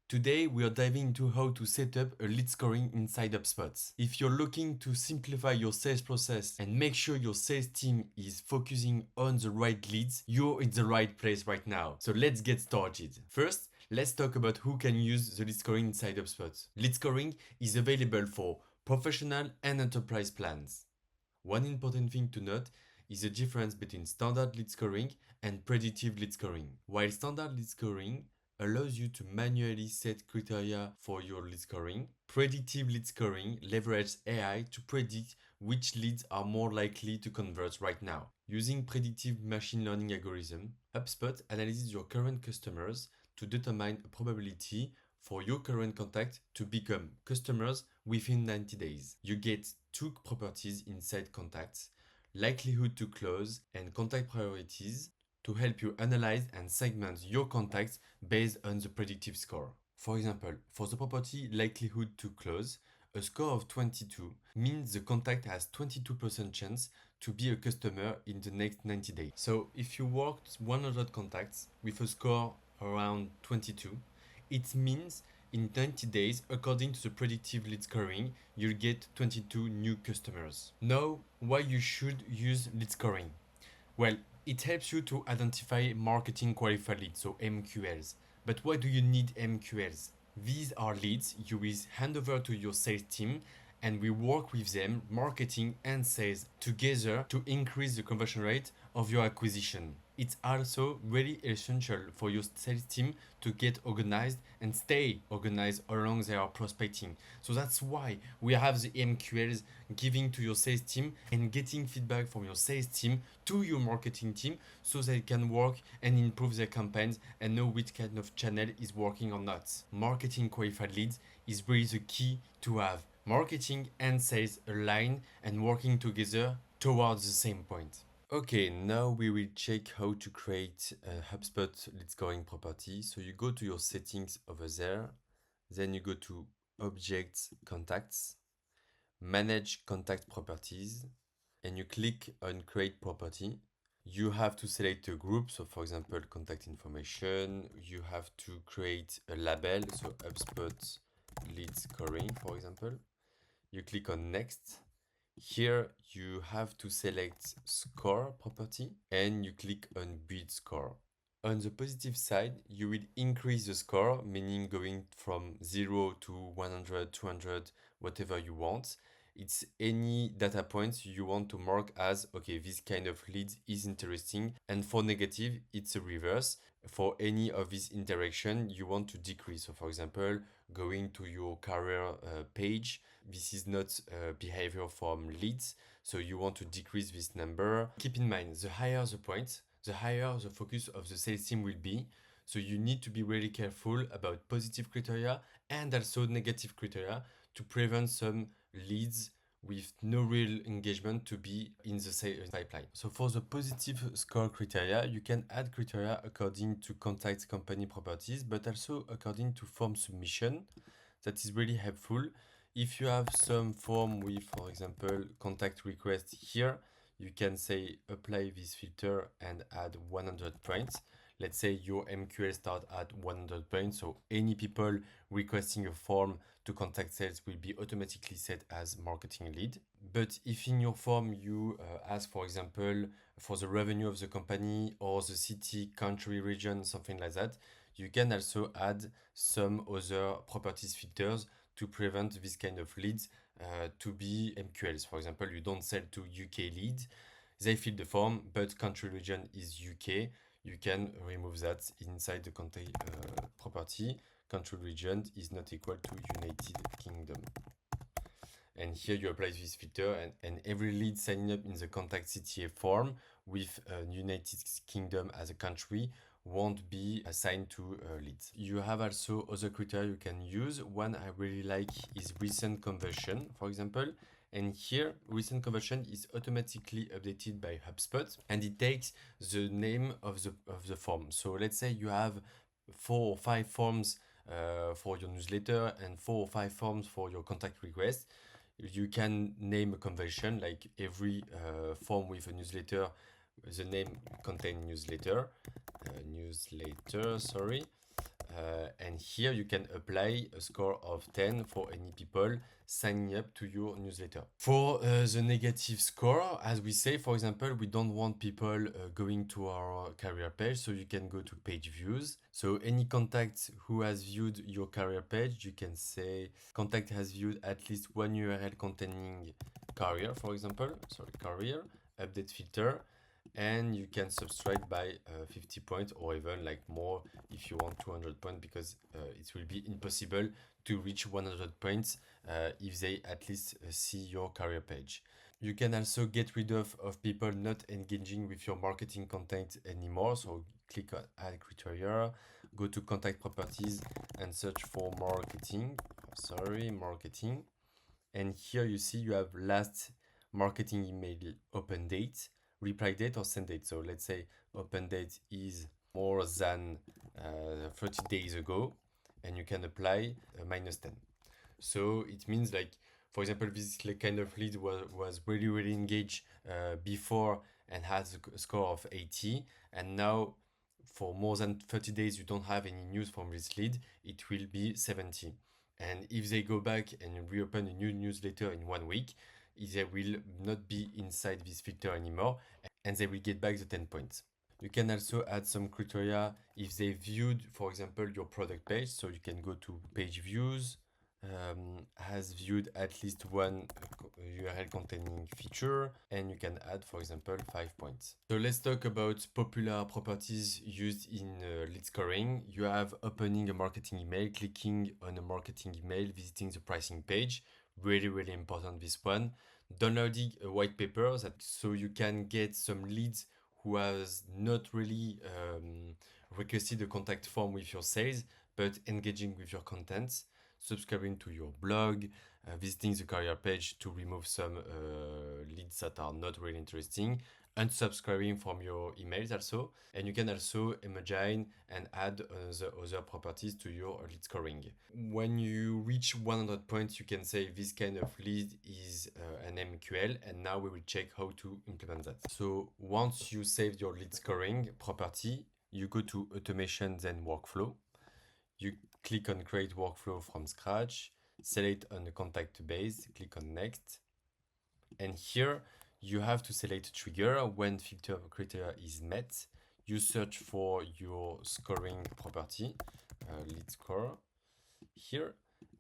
Today, we are diving into how to set up a lead scoring inside HubSpot. If you're looking to simplify your sales process and make sure your sales team is focusing on the right leads, you're in the right place right now. So let's get started. First, let's talk about who can use the lead scoring inside HubSpot. Lead scoring is available for professional and enterprise plans. One important thing to note is the difference between standard lead scoring and predictive lead scoring. While standard lead scoring allows you to manually set criteria for your lead scoring, predictive lead scoring leverages AI to predict which leads are more likely to convert right now. Using predictive machine learning algorithm, HubSpot analyzes your current customers to determine a probability for your current contact to become customers within 90 days. You get two properties inside contacts: likelihood to close and contact priorities, to help you analyze and segment your contacts based on the predictive score. For example, for the property likelihood to close, a score of 22 means the contact has 22% chance to be a customer in the next 90 days. So if you worked 100 contacts with a score around 22, it means in 90 days, according to the predictive lead scoring, you'll get 22 new customers. Now, why you should use lead scoring? Well, it helps you to identify marketing qualified leads, so MQLs. But why do you need MQLs? These are leads you will hand over to your sales team, and we work with them, marketing and sales, together to increase the conversion rate of your acquisition. It's also really essential for your sales team to get organized and stay organized along their prospecting. So that's why we have the MQLs giving to your sales team and getting feedback from your sales team to your marketing team so they can work and improve their campaigns and know which kind of channel is working or not. Marketing qualified leads is really the key to have marketing and sales aligned and working together towards the same point. Okay, now we will check how to create a HubSpot lead scoring property. So you go to your settings over there, then you go to Objects, Contacts, Manage Contact Properties, and you click on Create Property. You have to select a group, so for example, contact information. You have to create a label, so HubSpot Lead Scoring, for example. You click on Next. Here you have to select score property and you click on build score. On the positive side, you will increase the score, meaning going from 0 to 100, 200, whatever you want. It's any data points you want to mark as, okay, this kind of lead is interesting. And for negative, it's a reverse. For any of this interaction, you want to decrease. So for example, going to your career page, this is not behavior from leads. So you want to decrease this number. Keep in mind, the higher the point, the higher the focus of the sales team will be. So you need to be really careful about positive criteria and also negative criteria to prevent some leads with no real engagement to be in the sales pipeline. So for the positive score criteria, you can add criteria according to contact company properties, but also according to form submission. That is really helpful. If you have some form with, for example, contact request here, you can say apply this filter and add 100 points. Let's say your MQL start at 100 points, so any people requesting a form to contact sales will be automatically set as marketing lead. But if in your form you ask, for example, for the revenue of the company or the city, country, region, something like that, you can also add some other properties filters to prevent this kind of leads to be MQLs. For example, you don't sell to UK leads. They fill the form, but country region is UK. You can remove that inside the contact property. Country region is not equal to United Kingdom. And here you apply this filter, and every lead signing up in the contact CTA form with United Kingdom as a country won't be assigned to leads. You have also other criteria you can use. One I really like is recent conversion, for example. And here, recent conversion is automatically updated by HubSpot, and it takes the name of the form. So let's say you have 4 or 5 forms for your newsletter and 4 or 5 forms for your contact request. You can name a conversion, like every form with a newsletter, the name contain newsletter, sorry. And here you can apply a score of 10 for any people signing up to your newsletter. For the negative score, as we say, for example, we don't want people going to our career page, so you can go to page views. So any contact who has viewed your career page, you can say contact has viewed at least one URL containing career, for example, career, update filter, and you can subscribe by 50 points or even like more if you want 200 points, because it will be impossible to reach 100 points if they at least see your career page. You can also get rid of people not engaging with your marketing content anymore. So click on add criteria, go to contact properties and search for marketing. Marketing. And here you see you have last marketing email open date, reply date, or send date. So let's say open date is more than 30 days ago, and you can apply -10. So it means like, for example, this kind of lead was really engaged before and has a score of 80, and now for more than 30 days you don't have any news from this lead, it will be 70. And if they go back and reopen a new newsletter in 1 week, they will not be inside this filter anymore, and they will get back the 10 points. You can also add some criteria if they viewed, for example, your product page. So you can go to page views, has viewed at least one URL containing feature, and you can add, for example, 5 points. So let's talk about popular properties used in lead scoring. You have opening a marketing email, clicking on a marketing email, visiting the pricing page. Really important, this one. Downloading a white paper so you can get some leads who has not really requested a contact form with your sales, but engaging with your content. Subscribing to your blog, visiting the career page to remove some leads that are not really interesting, unsubscribing from your emails also. And you can also imagine and add the other properties to your lead scoring. When you reach 100 points, you can say this kind of lead is an MQL, and now we will check how to implement that. So once you saved your lead scoring property, you go to automation, then workflow. You click on create workflow from scratch, select on the contact base, click on next. And here you have to select trigger when filter criteria is met. You search for your scoring property, lead score here,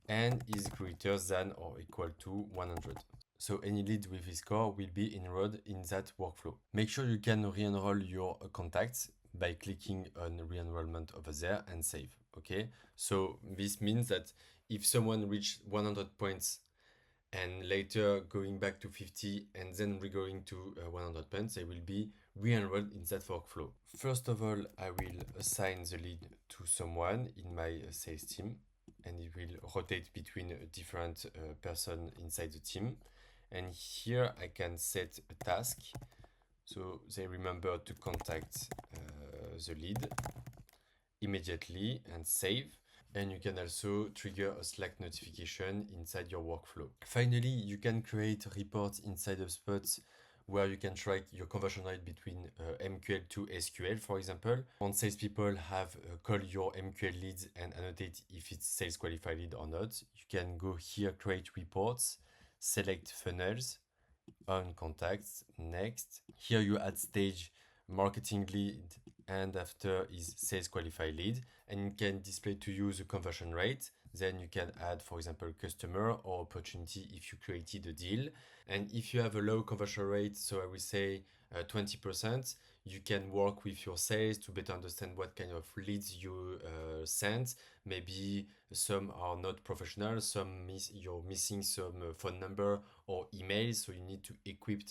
and is greater than or equal to 100. So any lead with this score will be enrolled in that workflow. Make sure you can re-enroll your contacts by clicking on re-enrollment over there and save. Okay, so this means that if someone reached 100 points and later going back to 50 and then going to 100 points, they will be re-enrolled in that workflow. First of all, I will assign the lead to someone in my sales team, and it will rotate between a different person inside the team. And here I can set a task, so they remember to contact the lead immediately and save. And you can also trigger a Slack notification inside your workflow. Finally, you can create reports inside HubSpot where you can track your conversion rate between MQL to SQL, for example. Once salespeople have called your MQL leads and annotate if it's sales qualified lead or not, you can go here, create reports, select funnels, on contacts, next. Here you add stage marketing lead, and after is sales qualified lead, and you can display to you the conversion rate. Then you can add, for example, customer or opportunity if you created a deal. And if you have a low conversion rate, so I will say 20%, you can work with your sales to better understand what kind of leads you send. Maybe some are not professional, you're missing some phone number or emails, so you need to equip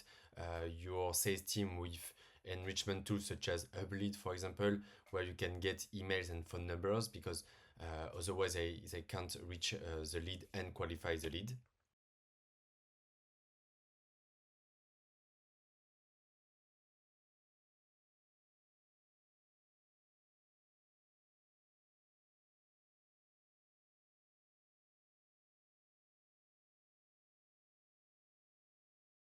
your sales team with enrichment tools such as Hublead, for example, where you can get emails and phone numbers, because otherwise they can't reach the lead and qualify the lead.